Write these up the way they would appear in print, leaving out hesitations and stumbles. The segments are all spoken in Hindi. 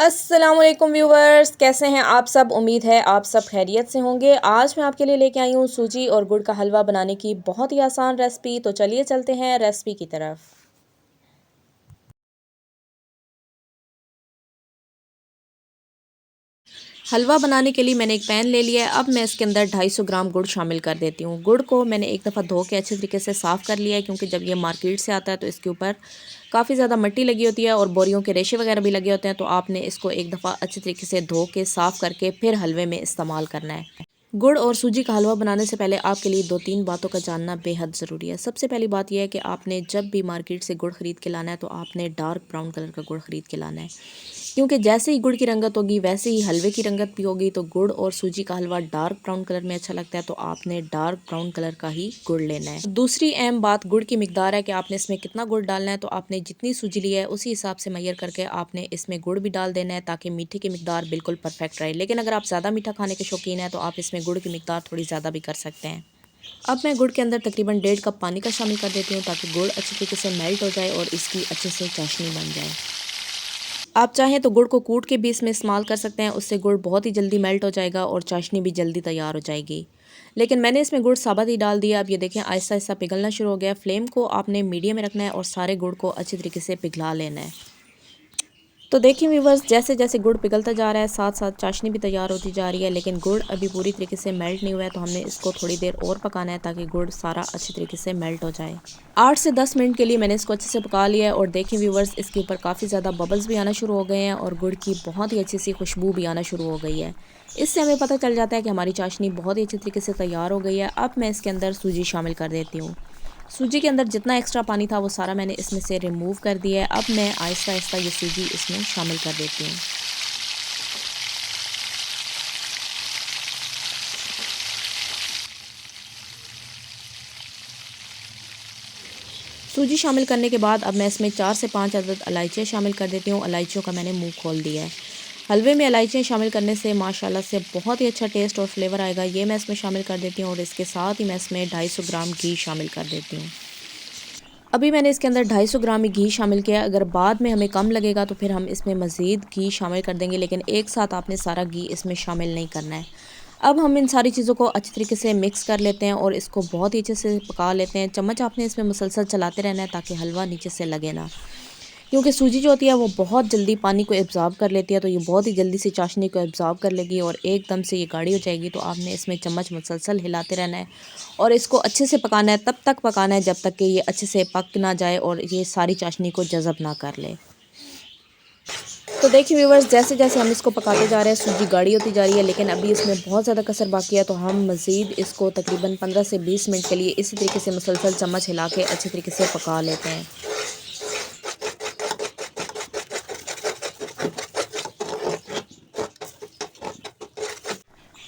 अस्सलामुअलैकुम व्यूवर्स, कैसे हैं आप सब। उम्मीद है आप सब खैरियत से होंगे। आज मैं आपके लिए लेके आई हूँ सूजी और गुड़ का हलवा बनाने की बहुत ही आसान रेसिपी। तो चलिए चलते हैं रेसिपी की तरफ। हलवा बनाने के लिए मैंने एक पैन ले लिया है। अब मैं इसके अंदर 250 ग्राम गुड़ शामिल कर देती हूँ। गुड़ को मैंने एक दफ़ा धो के अच्छे तरीके से साफ़ कर लिया है, क्योंकि जब ये मार्केट से आता है तो इसके ऊपर काफ़ी ज़्यादा मिट्टी लगी होती है और बोरियों के रेशे वगैरह भी लगे होते हैं। तो आपने इसको एक दफ़ा अच्छे तरीके से धो के साफ़ करके फिर हलवे में इस्तेमाल करना है। गुड़ और सूजी का हलवा बनाने से पहले आपके लिए 2-3 बातों का जानना बेहद ज़रूरी है। सबसे पहली बात यह है कि आपने जब भी मार्केट से गुड़ ख़रीद के लाना है तो आपने डार्क ब्राउन कलर का गुड़ ख़रीद के लाना है, क्योंकि जैसे ही गुड़ की रंगत होगी वैसे ही हलवे की रंगत भी होगी। तो गुड़ और सूजी का हलवा डार्क ब्राउन कलर में अच्छा लगता है, तो आपने डार्क ब्राउन कलर का ही गुड़ लेना है। दूसरी अहम बात गुड़ की मिकदार है कि आपने इसमें कितना गुड़ डालना है। तो आपने जितनी सूजी ली है उसी हिसाब से मैयर करके आपने इसमें गुड़ भी डाल देना है, ताकि मीठे की मिकदार बिल्कुल परफेक्ट रहे। लेकिन अगर आप ज़्यादा मीठा खाने के शौकीन हैं तो आप इसमें गुड़ की मिकदार थोड़ी ज़्यादा भी कर सकते हैं। अब मैं गुड़ के अंदर तकरीबन 1.5 कप पानी का शामिल कर देती हूँ, ताकि गुड़ अच्छे तरीके से मेल्ट हो जाए और इसकी अच्छे से चाशनी बन जाए। आप चाहें तो गुड़ को कूट के भी इसमें इस्तेमाल कर सकते हैं, उससे गुड़ बहुत ही जल्दी मेल्ट हो जाएगा और चाशनी भी जल्दी तैयार हो जाएगी। लेकिन मैंने इसमें गुड़ साबुत ही डाल दिया। अब ये देखें आहिस्ता आहिस्ता पिघलना शुरू हो गया। फ्लेम को आपने मीडियम में रखना है और सारे गुड़ को अच्छे तरीके से पिघला लेना है। तो देखिए व्यूवर्स, जैसे जैसे गुड़ पिघलता जा रहा है साथ साथ चाशनी भी तैयार होती जा रही है, लेकिन गुड़ अभी पूरी तरीके से मेल्ट नहीं हुआ है। तो हमने इसको थोड़ी देर और पकाना है, ताकि गुड़ सारा अच्छी तरीके से मेल्ट हो जाए। 8 से 10 मिनट के लिए मैंने इसको अच्छे से पका लिया है और देखिए व्यूवर्स, इसके ऊपर काफ़ी ज़्यादा बबल्स भी आना शुरू हो गए हैं और गुड़ की बहुत ही अच्छी सी खुशबू भी आना शुरू हो गई है। इससे हमें पता चल जाता है कि हमारी चाशनी बहुत ही अच्छी तरीके से तैयार हो गई है। अब मैं इसके अंदर सूजी शामिल कर देती हूँ। सूजी के अंदर जितना एक्स्ट्रा पानी था वो सारा मैंने इसमें से रिमूव कर दिया है। अब मैं आहिस्ता आहिस्ता ये सूजी इसमें शामिल कर देती हूँ। सूजी शामिल करने के बाद अब मैं इसमें 4 से 5 अदद इलायचियाँ शामिल कर देती हूँ। इलायचियों का मैंने मुंह खोल दिया है। हलवे में इलायचियाँ शामिल करने से माशाल्लाह से बहुत ही अच्छा टेस्ट और फ्लेवर आएगा। ये मैं इसमें शामिल कर देती हूँ और इसके साथ ही मैं इसमें 250 ग्राम घी शामिल कर देती हूँ। अभी मैंने इसके अंदर 250 ग्राम ही घी शामिल किया है। अगर बाद में हमें कम लगेगा तो फिर हम इसमें मज़ीद घी शामिल कर देंगे, लेकिन एक साथ आपने सारा घी इसमें शामिल नहीं करना है। अब हम इन सारी चीज़ों को अच्छी तरीके से मिक्स कर लेते हैं और इसको बहुत ही अच्छे से पका लेते हैं। चम्मच आपने इसमें मुसलसल चलाते रहना है, ताकि हलवा नीचे से लगे ना, क्योंकि सूजी जो होती है वो बहुत जल्दी पानी को एब्ज़ॉर्ब कर लेती है। तो ये बहुत ही जल्दी से चाशनी को एब्ज़ॉर्ब कर लेगी और एकदम से ये गाढ़ी हो जाएगी। तो आपने इसमें चम्मच मुसलसल हिलाते रहना है और इसको अच्छे से पकाना है। तब तक पकाना है जब तक कि ये अच्छे से पक ना जाए और ये सारी चाशनी को जज़ब ना कर ले। तो देखिए व्यूवर्स, जैसे जैसे हम इसको पकाते जा रहे हैं सूजी गाढ़ी होती जा रही है, लेकिन अभी इसमें बहुत ज़्यादा कसर बाकी है। तो हम मज़ीद इसको तकरीबन 15 से 20 मिनट के लिए इसी तरीके से मुसलसल चम्मच हिला के अच्छे तरीके से पका लेते हैं।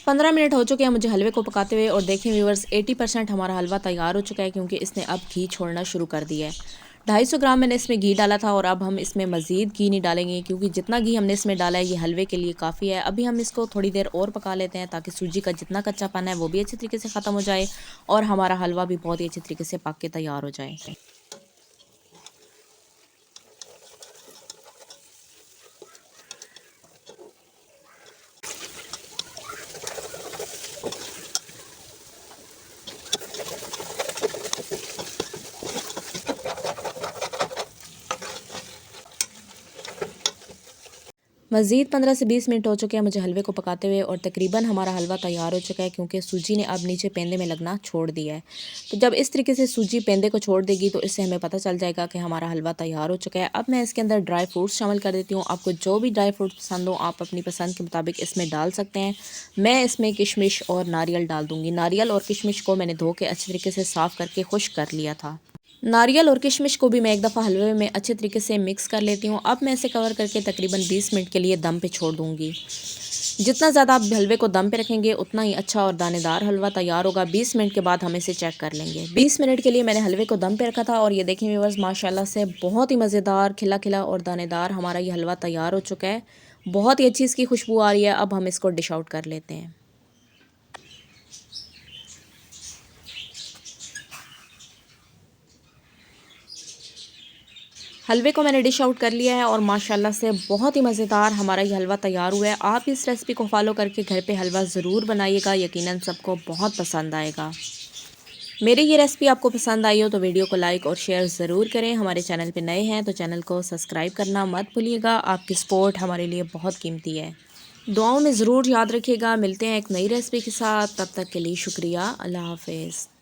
15 मिनट हो चुके हैं मुझे हलवे को पकाते हुए और देखें व्यूवर्स, 80% हमारा हलवा तैयार हो चुका है, क्योंकि इसने अब घी छोड़ना शुरू कर दिया है। 250 ग्राम मैंने इसमें घी डाला था और अब हम इसमें मज़ीद घी नहीं डालेंगे, क्योंकि जितना घी हमने इसमें डाला है ये हलवे के लिए काफ़ी है। अभी हम इसको थोड़ी देर और पका लेते हैं, ताकि सूजी का जितना कच्चापन है वो भी अच्छी तरीके से ख़त्म हो जाए और हमारा हलवा भी बहुत ही अच्छी तरीके से पक के तैयार हो जाए। मज़ीद 15 से 20 मिनट हो चुके हैं मुझे हलवे को पकाते हुए और तकरीबन हमारा हलवा तैयार हो चुका है, क्योंकि सूजी ने अब नीचे पेंदे में लगना छोड़ दिया है। तो जब इस तरीके से सूजी पेंदे को छोड़ देगी तो इससे हमें पता चल जाएगा कि हमारा हलवा तैयार हो चुका है। अब मैं इसके अंदर ड्राई फ्रूट्स शामिल कर देती हूँ। आपको जो भी ड्राई फ्रूट्स पसंद हो आप अपनी पसंद के मुताबिक इसमें डाल सकते हैं। मैं इसमें किशमिश और नारियल डाल दूँगी। नारियल और किशमिश को मैंने धो के अच्छे तरीके से साफ़ करके खुश्क कर लिया था। नारियल और किशमिश को भी मैं एक दफ़ा हलवे में अच्छे तरीके से मिक्स कर लेती हूँ। अब मैं इसे कवर करके तकरीबन 20 मिनट के लिए दम पे छोड़ दूँगी। जितना ज़्यादा आप हलवे को दम पे रखेंगे उतना ही अच्छा और दानेदार हलवा तैयार होगा। 20 मिनट के बाद हम इसे चेक कर लेंगे। 20 मिनट के लिए मैंने हलवे को दम पे रखा था और ये देखें व्यूअर्स, माशाल्लाह से बहुत ही मज़ेदार खिला खिला और दानेदार हमारा ये हलवा तैयार हो चुका है। बहुत ही अच्छी इसकी खुशबू आ रही है। अब हम इसको डिश आउट कर लेते हैं। हलवे को मैंने डिश आउट कर लिया है और माशाल्लाह से बहुत ही मज़ेदार हमारा ये हलवा तैयार हुआ है। आप इस रेसिपी को फॉलो करके घर पे हलवा ज़रूर बनाइएगा, यकीनन सबको बहुत पसंद आएगा। मेरी ये रेसिपी आपको पसंद आई हो तो वीडियो को लाइक और शेयर ज़रूर करें। हमारे चैनल पे नए हैं तो चैनल को सब्सक्राइब करना मत भूलिएगा। आपकी सपोर्ट हमारे लिए बहुत कीमती है। दुआओं में ज़रूर याद रखिएगा। मिलते हैं एक नई रेसिपी के साथ, तब तक के लिए शुक्रिया। अल्लाह हाफ़िज़।